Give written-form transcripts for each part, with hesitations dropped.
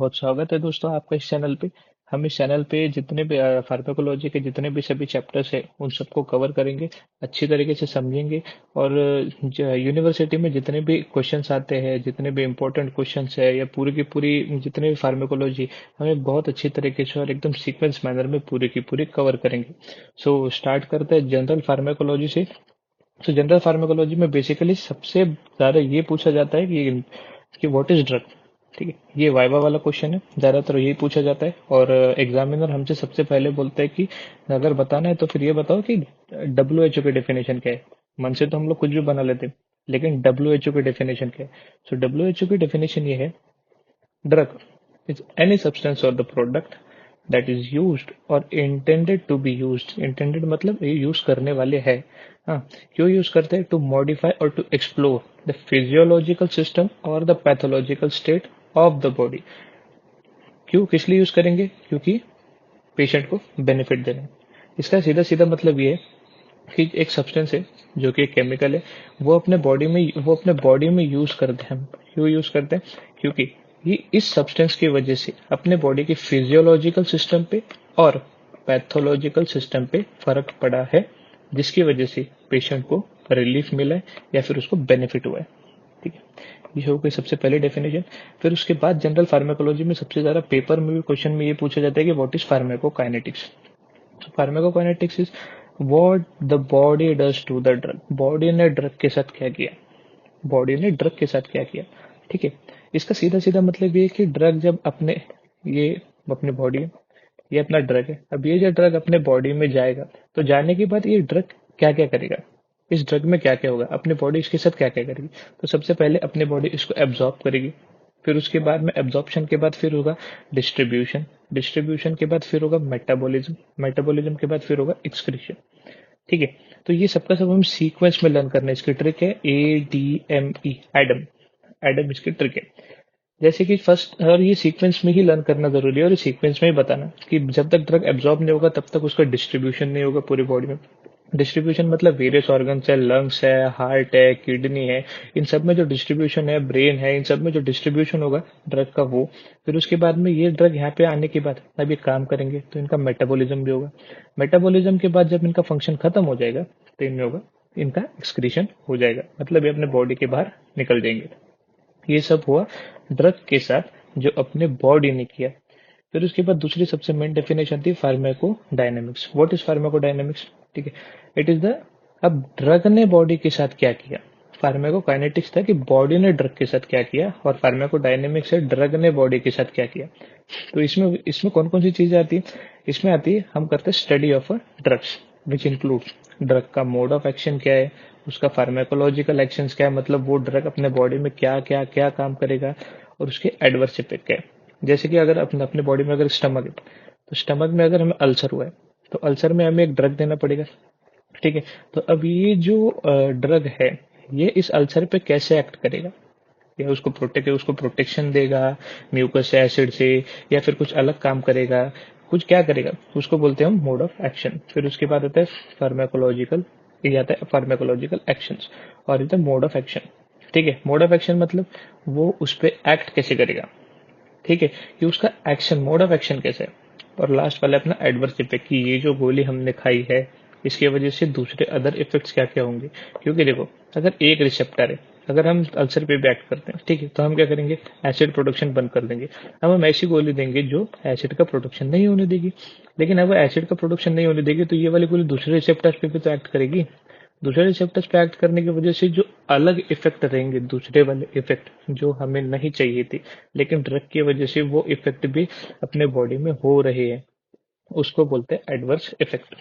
बहुत स्वागत है दोस्तों आपका इस चैनल पे। हम इस चैनल पे जितने भी फार्माकोलॉजी के जितने भी सभी चैप्टर्स है उन सबको कवर करेंगे, अच्छी तरीके से समझेंगे। और यूनिवर्सिटी में जितने भी क्वेश्चंस आते हैं, जितने भी इम्पोर्टेंट क्वेश्चंस है या पूरी की पूरी जितने भी फार्माकोलॉजी, हमें बहुत अच्छी तरीके से और एकदम सीक्वेंस मैनर में पूरी की पूरी कवर करेंगे। सो स्टार्ट करते हैं जनरल फार्माकोलॉजी से। तो जनरल फार्माकोलॉजी में बेसिकली सबसे ज्यादा ये पूछा जाता है कि व्हाट इज ड्रग। ठीक है, ये वाइवा वाला क्वेश्चन है, ज्यादातर यही पूछा जाता है। और एग्जामिनर हमसे सबसे पहले बोलता है कि अगर बताना है तो फिर ये बताओ कि WHO की डेफिनेशन क्या है। मन से तो हम लोग कुछ भी बना लेते हैं, लेकिन WHO की डेफिनेशन क्या है। सो WHO की डेफिनेशन ये है, ड्रग इज एनी सब्सटेंस और the product that is used or intended to be used। intended मतलब ये यूज करने वाले है। हाँ, क्यों यूज करते हैं? टू मॉडिफाई और to explore the physiological system और the pathological state of the body. क्यों, किस लिए यूज करेंगे? क्योंकि पेशेंट को बेनिफिट देना है। इसका सीधा सीधा मतलब ये है कि एक सब्सटेंस है जो कि एक केमिकल है, वो अपने बॉडी में यूज करते हैं हम। क्यों यूज करते हैं? क्योंकि ये इस सब्सटेंस की वजह से अपने बॉडी के फिजियोलॉजिकल सिस्टम पे और पैथोलॉजिकल सिस्टम पे फर्क पड़ा है, जिसकी वजह से पेशेंट को रिलीफ मिला है या फिर उसको बेनिफिट हुआ है। ठीक है, ये हो गई सबसे पहले डेफिनेशन। फिर उसके बाद जनरल फार्माकोलॉजी में सबसे ज्यादा पेपर में भी क्वेश्चन में ये पूछा जाता है कि what is pharmacokinetics. Pharmacokinetics is what the body does to the drug. Body ने ड्रग के साथ क्या किया, बॉडी ने ड्रग के साथ क्या किया। ठीक है, इसका सीधा सीधा मतलब ये है कि ड्रग जब ये अपनी बॉडी है, ये अपना ड्रग है। अब ये जो ड्रग अपने बॉडी में जाएगा, तो जाने के बाद ये ड्रग क्या क्या करेगा, इस ड्रग में क्या क्या होगा, अपने बॉडी इसके साथ क्या क्या करेगी। तो सबसे पहले अपने बॉडी इसको एब्जॉर्ब करेगी। फिर उसके बाद में एब्जॉर्प्शन के बाद फिर होगा डिस्ट्रीब्यूशन। डिस्ट्रीब्यूशन के बाद फिर होगा मेटाबॉलिज्म। मेटाबॉलिज्म के बाद फिर होगा एक्सक्रीशन। ठीक है, तो ये सबका सब हम सीक्वेंस में लर्न करना है। इसकी ट्रिक है ADME, एडम। एडम इसकी ट्रिक है। जैसे कि फर्स्ट, और ये सीक्वेंस में ही लर्न करना जरूरी है और ये सीक्वेंस में ही बताना कि जब तक ड्रग एब्जॉर्ब नहीं होगा तब तक उसका डिस्ट्रीब्यूशन नहीं होगा पूरी बॉडी में। डिस्ट्रीब्यूशन मतलब वेरियस ऑर्गन्स है, लंग्स है, हार्ट है, किडनी है, इन सब में जो डिस्ट्रीब्यूशन है, ब्रेन है, इन सब में जो डिस्ट्रीब्यूशन होगा ड्रग का वो। फिर उसके बाद में ये ड्रग यहाँ पे आने के बाद अब ये काम करेंगे तो इनका मेटाबॉलिज्म भी होगा। मेटाबॉलिज्म के बाद जब इनका फंक्शन खत्म हो जाएगा तो इनमें होगा, इनका एक्सक्रीशन हो जाएगा, मतलब ये अपने बॉडी के बाहर निकल जाएंगे। ये सब हुआ ड्रग के साथ जो अपने बॉडी ने किया। फिर उसके बाद दूसरी सबसे मेन डेफिनेशन थी फार्माकोडायनेमिक्स। What is pharmacodynamics? ठीक है, इट इज द, अब ड्रग ने बॉडी के साथ क्या किया। फार्माकोकाइनेटिक्स था कि बॉडी ने ड्रग के साथ क्या किया, और फार्माकोडायनेमिक्स है ड्रग ने बॉडी के साथ क्या किया। तो इसमें इसमें कौन कौन सी चीजें आती है? इसमें आती है, हम करते हैं study of drugs, which include drug का मोड ऑफ एक्शन क्या है, उसका फार्माकोलॉजिकल एक्शंस क्या है, मतलब वो ड्रग अपने बॉडी में क्या क्या क्या काम करेगा, और उसके एडवर्स इफेक्ट क्या है। जैसे कि अगर अपने अपने बॉडी में अगर स्टमक है, तो स्टमक में अगर हमें अल्सर हुआ है तो अल्सर में हमें एक ड्रग देना पड़ेगा। ठीक है, तो अब ये जो ड्रग है, ये इस अल्सर पे कैसे एक्ट करेगा, या उसको प्रोटेक्शन देगा म्यूकस एसिड से, या फिर कुछ अलग काम करेगा, कुछ क्या करेगा, उसको बोलते हैं हम मोड ऑफ एक्शन। फिर उसके बाद आता है फार्माकोलॉजिकल, ये आता है फार्माकोलॉजिकल एक्शंस, और ये मोड ऑफ एक्शन। ठीक है, मोड ऑफ एक्शन मतलब वो उस पर एक्ट कैसे करेगा। ठीक है, कि उसका एक्शन, मोड ऑफ एक्शन कैसे है। और लास्ट वाला अपना एडवर्स इफेक्ट, कि ये जो गोली हमने खाई है इसकी वजह से दूसरे अदर इफेक्ट्स क्या क्या होंगे। क्योंकि देखो, अगर एक रिसेप्टर है, अगर हम अल्सर पे भी एक्ट करते हैं, ठीक है, तो हम क्या करेंगे, एसिड प्रोडक्शन बंद कर देंगे। अब हम ऐसी गोली देंगे जो एसिड का प्रोडक्शन नहीं होने देगी। लेकिन अगर एसिड का प्रोडक्शन नहीं होने देगी तो ये वाली गोली दूसरे रिसेप्टर पे भी तो एक्ट करेगी। दूसरे रिसेप्टर्स पे एक्ट करने की वजह से जो अलग इफेक्ट रहेंगे, दूसरे वाले इफेक्ट जो हमें नहीं चाहिए थी, लेकिन ड्रग की वजह से वो इफेक्ट भी अपने बॉडी में हो रहे हैं, उसको बोलते हैं एडवर्स इफेक्ट।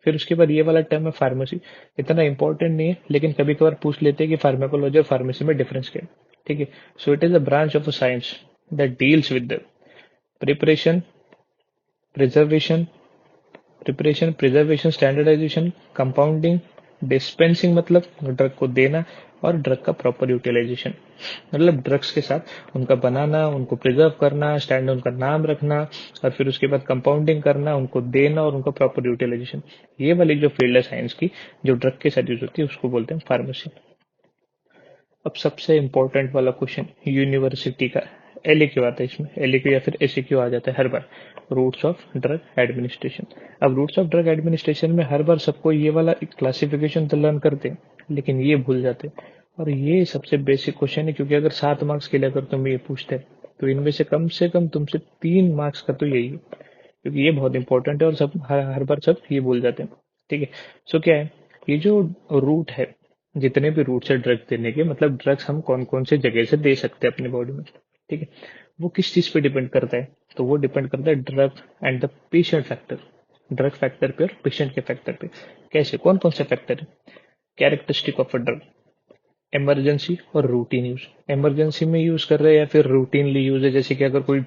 फिर उसके बाद ये वाला टर्म है फार्मेसी। इतना इंपॉर्टेंट नहीं है, लेकिन कभी कभार पूछ लेते हैं कि फार्माकोलॉजी और फार्मेसी में डिफरेंस क्या है। ठीक है, so it is a branch of a science that deals with the preparation, preservation, preservation, standardisation, compounding, dispensing मतलब ड्रग को देना, और ड्रग का प्रॉपर यूटिलाइजेशन मतलब ड्रग्स के साथ उनका बनाना, उनको प्रिजर्व करना, स्टैंड उनका नाम रखना, और फिर उसके बाद कंपाउंडिंग करना, उनको देना, और उनका प्रॉपर यूटिलाइजेशन। ये वाली जो फील्ड है साइंस की, जो ड्रग के साथ यूज होती है, उसको बोलते हैं फार्मेसी। अब सबसे इंपॉर्टेंट वाला क्वेश्चन यूनिवर्सिटी का, LAQ आता है इसमें, LAQ या फिर SAQ आ जाता है हर बार, रूट्स ऑफ ड्रग एडमिनिस्ट्रेशन। अब रूट्स ऑफ ड्रग एडमिनिस्ट्रेशन में हर बार सबको ये वाला क्लासिफिकेशन तो लर्न करते हैं, लेकिन ये भूल जाते हैं। और ये सबसे बेसिक क्वेश्चन है, क्योंकि अगर 7 मार्क्स के लिए अगर तुम ये पूछते हैं तो इनमें से कम तुमसे 3 मार्क्स का तो यही है, क्योंकि ये बहुत इंपॉर्टेंट है और सब हर बार सब ये भूल जाते हैं। ठीक है। सो क्या है, ये जो रूट है, जितने भी रूट्स है ड्रग देने के, मतलब ड्रग्स हम कौन कौन से जगह से दे सकते हैं अपनी बॉडी में, ठीक है, वो किस चीज पे डिपेंड करता है? तो वो डिपेंड करता है drug and the patient factor, drug factor पे और पेशेंट के फैक्टर पे। कैसे, कौन कौन से फैक्टर है? Characteristic of a drug, emergency और रूटीन यूज। इमरजेंसी में यूज कर रहे हैं या फिर रूटीनली यूज है, जैसे कि अगर कोई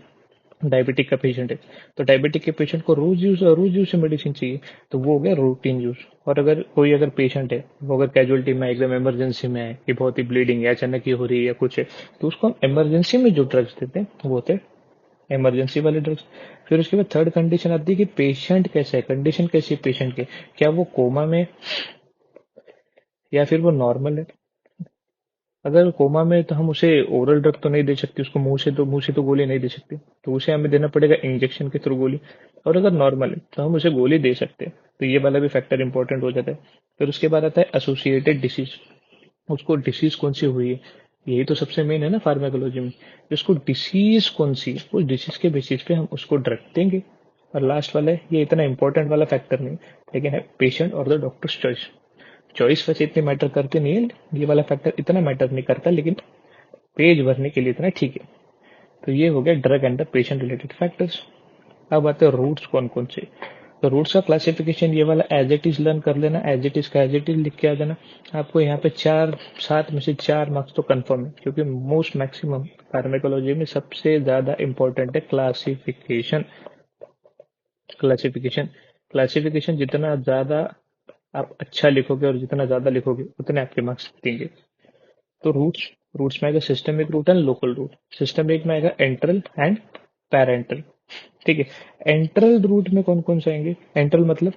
डायबिटिक का पेशेंट है, तो डायबिटिक के पेशेंट को रोज यूज से मेडिसिन चाहिए, तो वो हो गया रूटीन यूज। और अगर पेशेंट है, वो अगर कैजुअलिटी में एकदम इमरजेंसी में है कि बहुत ही ब्लीडिंग है, अचानक ही हो रही है या कुछ है, तो उसको हम इमरजेंसी में जो ड्रग्स देते हैं वो होते हैं इमरजेंसी वाले ड्रग्स। फिर उसके बाद थर्ड कंडीशन आती है कि पेशेंट कैसा है, कंडीशन कैसी है पेशेंट की, क्या वो कोमा में या फिर वो नॉर्मल है। अगर कोमा में तो हम उसे ओरल ड्रग तो नहीं दे सकते, उसको मुंह से तो गोली नहीं दे सकते, तो उसे हमें देना पड़ेगा इंजेक्शन के थ्रू गोली। और अगर नॉर्मल है तो हम उसे गोली दे सकते हैं, तो ये वाला भी फैक्टर इंपॉर्टेंट हो जाता है। फिर उसके बाद आता है एसोसिएटेड डिसीज, उसको डिसीज कौन सी हुई है, यही तो सबसे मेन है ना फार्माकोलॉजी में। उसको डिसीज कौन सी है, उस डिसीज के बेसिस पे हम उसको ड्रग देंगे। और लास्ट वाला है, ये इतना इंपॉर्टेंट वाला फैक्टर नहीं, लेकिन है पेशेंट और द डॉक्टर्स चॉइस। चॉइस वैसे इतनी मैटर करती नहीं है, ये वाला फैक्टर इतना मैटर नहीं करता, लेकिन पेज भरने के लिए इतना ठीक है। तो ये हो गया drug and the patient related factors. अब आते हैं रूट्स कौन कौन से। तो रूट्स का क्लासिफिकेशन ये वाला एज इट इज लर्न कर लेना, एज इट इज का एज इट इज लिख के आ जाना। आपको यहाँ पे 7 में से 4 मार्क्स तो कंफर्म है, क्योंकि मोस्ट मैक्सिमम फार्मेकोलॉजी में सबसे ज्यादा इंपॉर्टेंट है क्लासिफिकेशन। क्लासिफिकेशन क्लासिफिकेशन जितना ज्यादा आप अच्छा लिखोगे और जितना ज्यादा लिखोगे उतने आपके मार्क्स देंगे। तो रूट्स रूट्स में आएगा systemic route and local route. Systemic में आएगा एंट्रल एंड पैरेंटल। ठीक है। एंट्रल रूट में कौन कौन से आएंगे? एंट्रल मतलब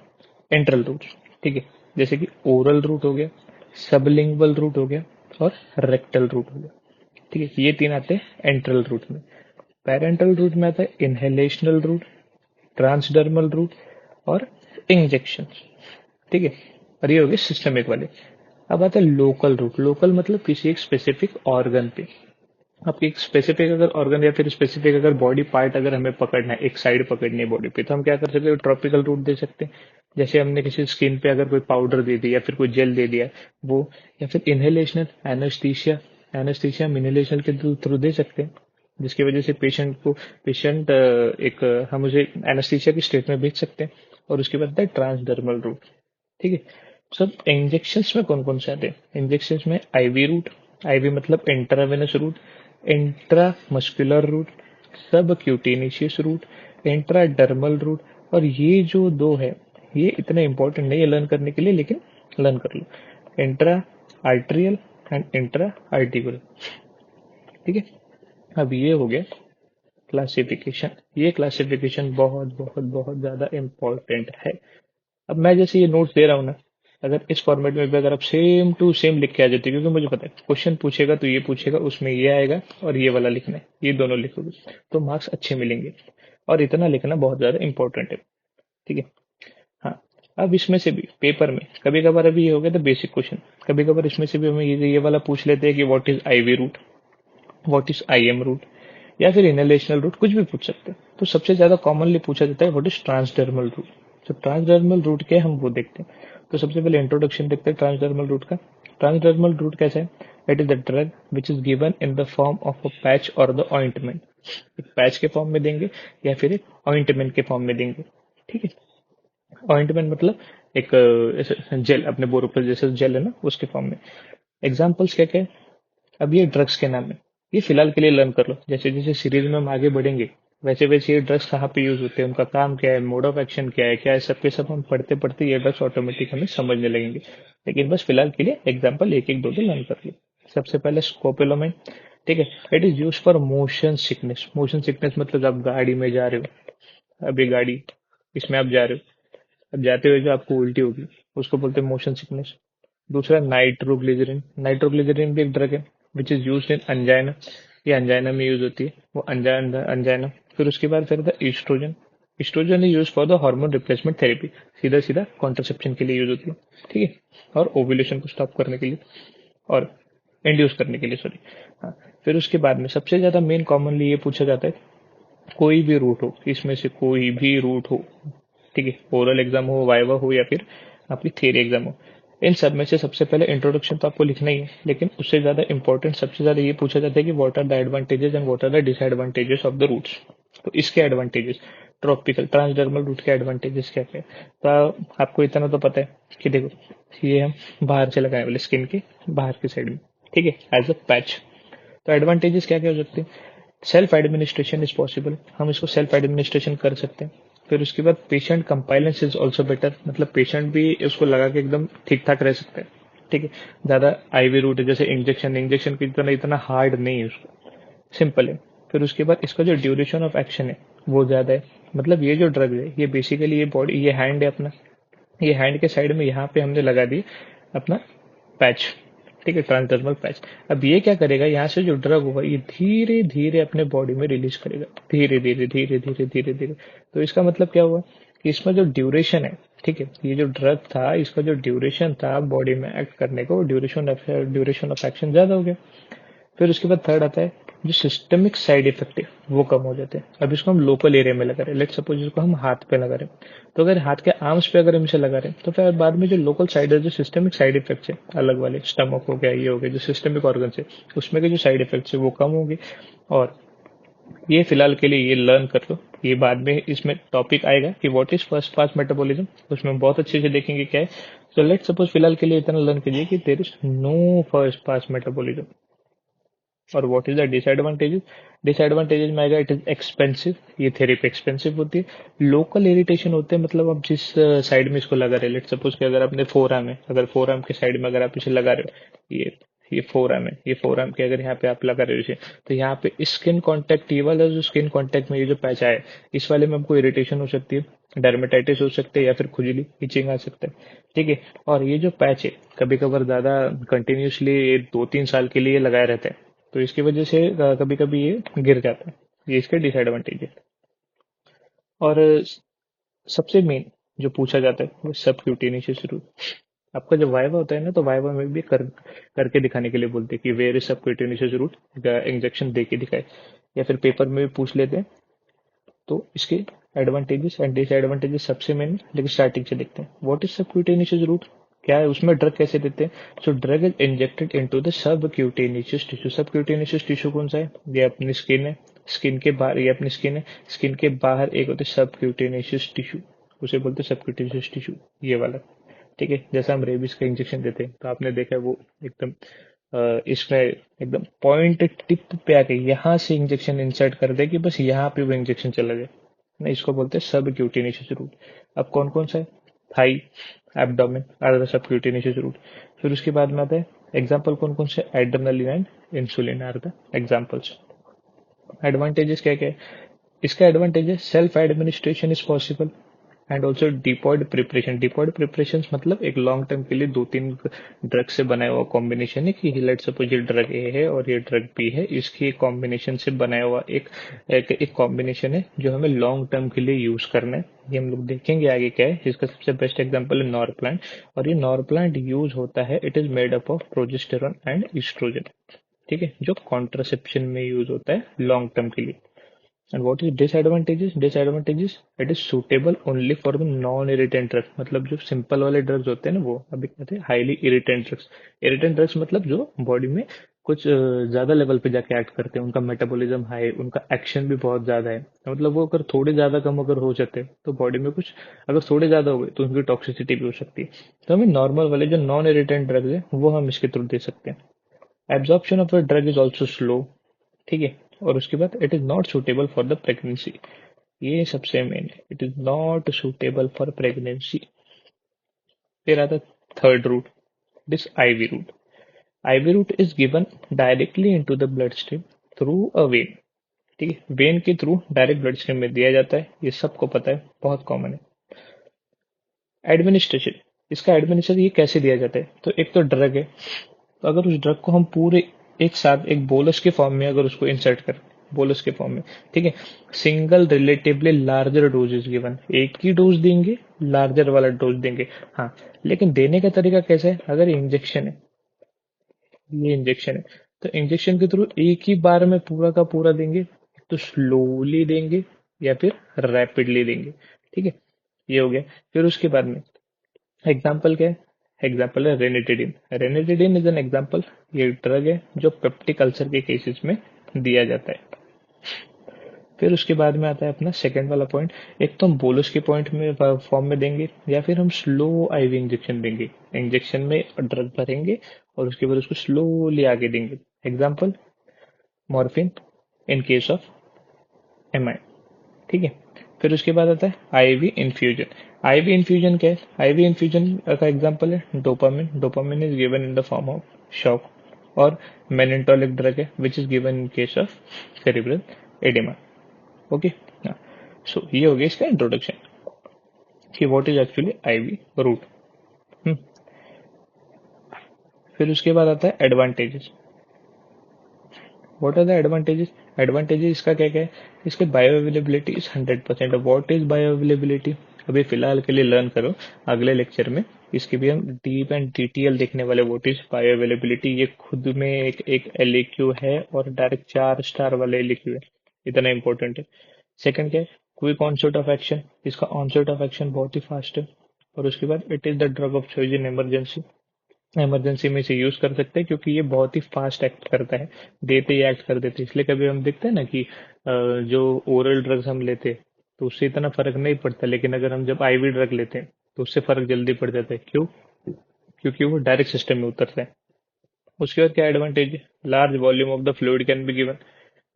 एंट्रल रूट, ठीक है, जैसे कि ओरल रूट हो गया, सबलिंगुअल रूट हो गया और रेक्टल रूट हो गया। ठीक है, ये 3 आते हैं एंट्रल रूट में। पैरेंटल रूट में आता है इनहेलेशनल रूट, ट्रांसडर्मल रूट और इंजेक्शन। ठीक है, और ये हो गए सिस्टमिक वाले। अब आता है लोकल रूट। लोकल मतलब किसी एक स्पेसिफिक ऑर्गन पे, आपकी एक स्पेसिफिक अगर ऑर्गन या फिर स्पेसिफिक अगर बॉडी पार्ट अगर हमें पकड़ना है, एक साइड पकड़नी है बॉडी पे, तो हम क्या कर सकते हैं? ट्रॉपिकल रूट दे सकते हैं। जैसे हमने किसी स्किन पे अगर कोई पाउडर दे दिया या फिर कोई जेल दे दिया वो, या फिर इनहेलेशनल एनेस्थीसिया, एनेस्थीसिया इनहेलेशन के थ्रू दे सकते हैं, जिसकी वजह से पेशेंट एक हम उसे एनेस्थीसिया की स्टेट में भेज सकते हैं। और उसके बाद ट्रांसडर्मल रूट। ठीक है। सब इंजेक्शंस में कौन कौन से आते हैं? इंजेक्शंस में आईवी रूट, आईवी मतलब intravenous route, intramuscular route, subcutaneous root, intradermal root. और ये जो दो है, ये इतने इंपॉर्टेंट नहीं है लर्न करने के लिए, लेकिन लर्न कर लो। Intra arterial and intra articular. ठीक है। अब ये हो गया क्लासिफिकेशन। ये क्लासिफिकेशन बहुत बहुत बहुत ज्यादा इंपॉर्टेंट है। अब मैं जैसे ये नोट्स दे रहा हूँ ना, अगर इस फॉर्मेट में भी अगर आप सेम टू सेम लिख के आ जाते, क्योंकि मुझे पता है क्वेश्चन पूछेगा तो ये पूछेगा, उसमें ये आएगा और ये वाला लिखना है, ये दोनों लिखोगे तो मार्क्स अच्छे मिलेंगे। और इतना लिखना बहुत ज्यादा इंपॉर्टेंट है। ठीक है। हाँ। अब इसमें से भी पेपर में कभी कभार अभी ये हो गया था बेसिक क्वेश्चन, कभी कभार इसमें से भी हमें ये वाला पूछ लेते हैं कि what is IV route, what is IM route, या फिर इनहेलेशनल रूट, कुछ भी पूछ सकते हैं। तो सबसे ज्यादा कॉमनली पूछा जाता है व्हाट इज ट्रांसडर्मल रूट। तो ट्रांसडर्मल रूट क्या है हम वो देखते हैं। तो सबसे पहले इंट्रोडक्शन देखते हैं ट्रांसडर्मल रूट का। ट्रांसडर्मल रूट कैसा है? It is the drug which is given in the form of a patch और द ऑइंटमेंट। एक पैच के फॉर्म में देंगे या फिर एक ऑइंटमेंट के फॉर्म में देंगे। ठीक है। ऑइंटमेंट मतलब एक जेल, अपने बोरोप्लस जैसे जेल है ना, उसके फॉर्म में। एग्जाम्पल्स क्या क्या है? अब ये ड्रग्स के नाम है, ये फिलहाल के लिए लर्न कर लो। जैसे जैसे सीरीज में हम आगे बढ़ेंगे वैसे वैसे ये ड्रग्स कहाँ पे यूज होते हैं, उनका काम क्या है, मोड ऑफ एक्शन क्या है, सब के सब हम पढ़ते पढ़ते ये ड्रग्स ऑटोमेटिक हमें समझने लगेंगे। लेकिन बस फिलहाल के लिए एग्जाम्पल एक एक दो दो लर्न कर लो। सबसे पहले स्कोपोलामाइन। ठीक है। It is use for motion sickness. Motion sickness मतलब आप गाड़ी में जा रहे हो, अभी गाड़ी इसमें आप जा रहे हो, अब जाते हुए जो आपको उल्टी होगी उसको बोलते हैं मोशन सिकनेस। दूसरा नाइट्रोग्लिजरिन। नाइट्रोग्लिजरिन भी एक ड्रग है which is used in angina. ये अंजाइना में यूज होती है, वो अंजाइना अंजाइना। फिर उसके बाद फिर था oestrogen. Oestrogen is use for the hormone replacement therapy, सीधा सीधा कॉन्ट्रासेप्शन के लिए यूज होती है, ठीक है, और ओव्यूलेशन को स्टॉप करने के लिए और इंड्यूस करने के लिए, सॉरी। हाँ, फिर उसके बाद में सबसे ज्यादा मेन कॉमनली ये पूछा जाता है, कोई भी रूट हो, इसमें से कोई भी रूट हो, ठीक है, ओरल एग्जाम हो, वाइवा हो, या फिर आपकी थियरी एग्जाम हो, इन सब में से सबसे पहले इंट्रोडक्शन तो आपको लिखना ही है, लेकिन उससे ज्यादा इंपॉर्टेंट सबसे ज्यादा ये पूछा जाता है कि what are the advantages and what are the disadvantages of the routes. तो इसके एडवांटेजेस, ट्रॉपिकल ट्रांसडर्मल रूट के एडवांटेजेस क्या क्या है, तो आपको इतना तो पता है कि देखो, ये हम बाहर से लगाने वाले स्किन के बाहर की साइड में, ठीक है, एज अ पैच। तो एडवांटेजेस क्या क्या हो सकते हैं, सेल्फ एडमिनिस्ट्रेशन इज पॉसिबल, हम इसको सेल्फ एडमिनिस्ट्रेशन कर सकते हैं। फिर उसके बाद patient compliance is also better, मतलब पेशेंट भी उसको लगा के एकदम ठीक ठाक रह सकते हैं, ठीक है। ज्यादा आईवी रूट है, जैसे इंजेक्शन इंजेक्शन की तरह इतना हार्ड नहीं है उसको, सिंपल है। फिर उसके बाद इसका जो ड्यूरेशन ऑफ एक्शन है वो ज्यादा है, मतलब ये जो ड्रग है ये बेसिकली ये बॉडी, ये हैंड है अपना, ये हैंड के साइड में यहाँ पे हमने लगा दी अपना पैच, ठीक है, ट्रांसडर्मल पैच। अब ये क्या करेगा, यहाँ से जो ड्रग होगा ये धीरे धीरे अपने बॉडी में रिलीज करेगा, धीरे धीरे धीरे धीरे धीरे धीरे। तो इसका मतलब क्या हुआ कि इसमें जो ड्यूरेशन है, ठीक है, ये जो ड्रग था इसका जो ड्यूरेशन था बॉडी में एक्ट करने को, ड्यूरेशन ऑफ एक्शन ज्यादा हो गया। फिर उसके बाद थर्ड आता है, जो सिस्टमिक साइड इफेक्ट है वो कम हो जाते हैं। अब इसको हम लोकल एरिया में लगा रहे हैं, लेट सपोज इसको हम हाथ पे लगा रहे हैं, तो अगर हाथ के आर्म्स पे अगर हम इसे लगा रहे हैं तो फिर बाद में जो लोकल साइड है, जो सिस्टमिक साइड इफेक्ट्स है अलग वाले, स्टमक हो गया, ये हो गया, जो सिस्टमिक ऑर्गन है उसमें के जो साइड इफेक्ट्स है वो कम होंगे। और ये फिलहाल के लिए ये लर्न कर लो, ये बाद में इसमें टॉपिक आएगा कि what is first pass metabolism, उसमें हम बहुत अच्छे से देखेंगे क्या है। तो लेट सपोज फिलहाल के लिए इतना लर्न कीजिए कि there is no first pass metabolism. और what is the disadvantages, disadvantages में आएगा, इट इज एक्सपेंसिव, ये थेरेपी एक्सपेंसिव होती है। लोकल इरिटेशन होते हैं, मतलब आप जिस साइड में इसको लगा रहे हैं, लेट सपोज कि अगर आपने फोर आर्म है, अगर फोर आर्म के साइड में अगर आप इसे लगा रहे हो, ये फोर आर्म है, ये फोर आर्म के अगर यहाँ पे आप लगा रहे हो इसे, तो यहाँ पे स्किन कांटेक्ट, ये वाला जो स्किन कांटेक्ट में ये जो पैच आया है, इस वाले में हमको इरिटेशन हो सकती है, डर्मेटाइटिस हो सकते हैं, या फिर खुजली इचिंग आ सकता है, ठीक है। और ये जो पैच है कभी कभार ज्यादा कंटिन्यूसली 2-3 साल के लिए लगाए रहते हैं, तो इसकी वजह से कभी कभी ये गिर जाता है, ये इसके डिसएडवांटेज है। और सबसे मेन जो पूछा जाता है वो सब क्यूटेनियस रूट। आपका जब वाइवा होता है ना, तो वाइवा में भी करके दिखाने के लिए बोलते हैं कि वेयर इज सब क्यूटेनियस रूट, इंजेक्शन दे के दिखाए, या फिर पेपर में भी पूछ लेते हैं। तो इसके एडवांटेजेस एंड डिसएडवांटेजेस सबसे मेन, लेकिन स्टार्टिंग से देखते हैं, व्हाट इज सबक्यूटेनियस रूट, क्या है उसमें, ड्रग कैसे देते हैं। So drug is injected into the subcutaneous tissue. Subcutaneous tissue कौन सा है, ये अपनी स्किन है, स्किन के बाहर ये अपनी स्किन है, स्किन के बाहर एक होता है सबक्यूटेनियस टिश्यू, उसे बोलते हैं सबक्यूटेनियस टिश्यू, ये वाला, ठीक है। जैसे हम रेबीज का इंजेक्शन देते हैं तो आपने देखा है वो एकदम इसमें एकदम पॉइंट टिप पे आके यहाँ से इंजेक्शन इंसर्ट कर दे कि बस यहाँ पे वो इंजेक्शन चला जाए ना, इसको बोलते हैं सब क्यूटेनियस रूट। अब कौन कौन सा है, thigh, abdomen are the subcutaneous route. फिर उसके बाद में आता है एग्जाम्पल कौन कौन से, adrenaline and insulin are the examples. Advantages क्या क्या है, इसका एडवांटेज है self administration is possible and also depot preparation. Depot preparation मतलब एक लॉन्ग टर्म के लिए 2-3 ड्रग से बनाया हुआ कॉम्बिनेशन है, कि लेट सपोज ये ड्रग ए है और ये ड्रग बी है, इसकी एक कॉम्बिनेशन से बनाया हुआ एक कॉम्बिनेशन है जो हमें लॉन्ग टर्म के लिए यूज करना है। ये हम लोग देखेंगे आगे क्या है। इसका सबसे बेस्ट एग्जांपल है नॉर प्लांट, और ये नॉर प्लांट यूज होता है, it is made up of progesterone and oestrogen, ठीक है, जो कॉन्ट्रासेप्शन में यूज होता है लॉन्ग टर्म के लिए। And what is disadvantages? Disadvantages, it is suitable only for the non-irritant drugs, मतलब जो सिंपल वाले ड्रग्स होते हैं ना, वो अभी कहते हैं highly irritant drugs. Irritant drugs मतलब जो बॉडी में कुछ ज्यादा लेवल पे जाके एक्ट करते हैं, उनका मेटाबॉलिज्म हाई, उनका एक्शन भी बहुत ज्यादा है, मतलब वो अगर थोड़े ज्यादा कम अगर हो जाते हैं तो बॉडी में कुछ, अगर थोड़े ज्यादा हो गए तो उनकी टॉक्सिसिटी भी हो सकती है। तो हमें नॉर्मल वाले जो नॉन इरिटेंट ड्रग्स है वो हम इसके थ्रू दे सकते हैं। Absorption of a drug is also slow, ठीक है। और उसके बाद it is not suitable for the pregnancy, ये सबसे मेन है, it is not suitable for pregnancy. फिर आता third route, this IV route. IV route is given directly into the blood stream through a vein, ठीक है, when के through direct blood stream में दिया जाता है, ये सबको पता है, बहुत कॉमन है। एडमिनिस्ट्रेशन, इसका एडमिनिस्ट्रेशन ये कैसे दिया जाता है, तो एक तो ड्रग है, तो अगर उस ड्रग को हम पूरे एक साथ एक बोलस के फॉर्म में अगर उसको इंसर्ट कर, बोलस के फॉर्म में, ठीक है। Single relatively larger dose is given, एक ही डोज देंगे, लार्जर वाला डोज देंगे। हाँ, लेकिन देने का तरीका कैसा है? अगर इंजेक्शन है, ये इंजेक्शन है, तो इंजेक्शन के थ्रू एक ही बार में पूरा का पूरा देंगे, तो स्लोली देंगे या फिर रैपिडली देंगे, ठीक है। ये हो गया। फिर उसके बाद में एग्जाम्पल क्या है? एग्जाम्पल है ranitidine. Ranitidine is an example. ये ड्रग है जो पेप्टिक अल्सर के केसेस में दिया जाता है। फिर उसके बाद में आता है अपना सेकंड वाला पॉइंट। एक तो हम बोलस के पॉइंट में फॉर्म में देंगे, या फिर हम स्लो आईवी इंजेक्शन देंगे। इंजेक्शन में ड्रग भरेंगे और उसके बाद उसको स्लोली आगे देंगे। Example morphine in case of M I, ठीक है। फिर उसके बाद आता है आईवी इन्फ्यूजन। आईवी इन्फ्यूजन क्या है? आईवी इन्फ्यूजन का एग्जांपल है dopamine. Dopamine is given in the form of shock, और मेनेंटोलिक ड्रग है which is given in case of cerebral oedema. Okay, so ये हो गया इसका इंट्रोडक्शन कि what is actually IV route. फिर उसके बाद आता है advantages. What are the advantages? Advantages इसका क्या क्या है? इसके bioavailability is 100%। What is bioavailability? अभी फिलहाल के लिए लर्न करो, अगले लेक्चर में इसकी भी हम डीप एंड डिटेल देखने वाले। व्हाट इज बायो अवेलेबिलिटी, ये खुद में एक एलएक्यू है और डायरेक्ट 4 स्टार वाला एलएक्यू है, इतना इंपॉर्टेंट है। सेकंड क्या है? Quick onset of action. इसका ऑनसेट ऑफ एक्शन बहुत ही फास्ट है। और उसके बाद it is the drug of choice in emergency. Emergency में इसे यूज कर सकते हैं क्योंकि ये बहुत ही फास्ट एक्ट करता है, देते ही एक्ट कर देते हैं। इसलिए कभी हम देखते हैं ना कि जो ओरल ड्रग्स हम लेते हैं तो उससे इतना फर्क नहीं पड़ता, लेकिन अगर हम जब आईवी ड्रग लेते हैं तो उससे फर्क जल्दी पड़ जाता है। क्यों? क्योंकि वो डायरेक्ट सिस्टम में उतरता है। उसके बाद क्या एडवांटेज है? Large volume of the fluid can be given.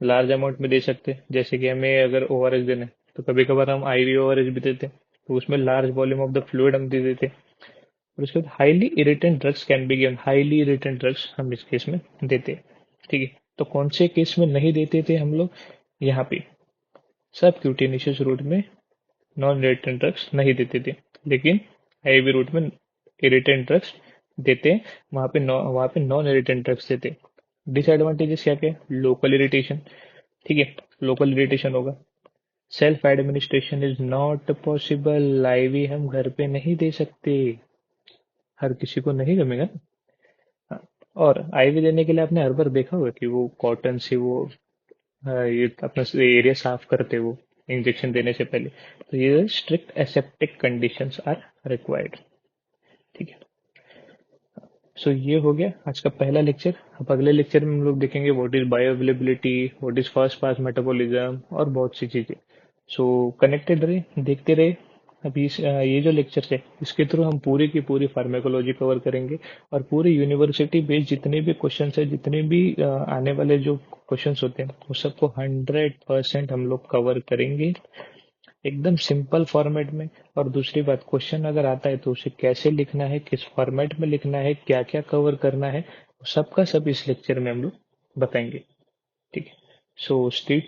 Large amount में दे सकते हैं, जैसे कि हमें अगर ओआरएस देना है तो कभी कभार हम आईवी ओआरएस भी देते हैं, तो उसमें large volume of the fluid हम दे देते हैं। और उसके बाद highly irritant drugs can be given. Highly irritant drugs हम इस केस में देते हैं, ठीक है। तो कौन से केस में नहीं देते थे हम लोग? यहाँ पे सब क्यूटेनिशियस रूट में नॉन इरिटेंट ड्रग्स नहीं देते थे, लेकिन आईवी रूट में इरिटेंट ड्रग्स देते हैं। वहाँ पे नॉन इरिटेंट ड्रग्स देते। डिसएडवांटेजेस क्या क्या? लोकल इरिटेशन, ठीक है, लोकल इरिटेशन होगा। Self administration is not possible. IV हम घर पे नहीं दे सकते, हर किसी को नहीं जमेगा ना। हाँ, और आईवी देने के लिए आपने हर बार देखा होगा कि वो कॉटन से वो ये अपना एरिया साफ करते वो इंजेक्शन देने से पहले। तो ये strict aseptic conditions are required, ठीक है। सो ये हो गया आज का पहला लेक्चर। अब अगले लेक्चर में हम लोग देखेंगे what is bio availability, what is first pass metabolism और बहुत सी चीजें। सो कनेक्टेड रहे, देखते रहे। अभी ये जो लेक्चर है इसके थ्रू हम पूरी की पूरी फार्मेकोलॉजी कवर करेंगे, और पूरे यूनिवर्सिटी बेस्ड जितने भी क्वेश्चन है, जितने भी आने वाले जो क्वेश्चन होते हैं वो सबको 100% हम लोग कवर करेंगे, एकदम सिंपल फॉर्मेट में। और दूसरी बात, क्वेश्चन अगर आता है तो उसे कैसे लिखना है, किस फॉर्मेट में लिखना है, क्या क्या कवर करना है, सबका सब इस लेक्चर में हम लोग बताएंगे, ठीक है। So stay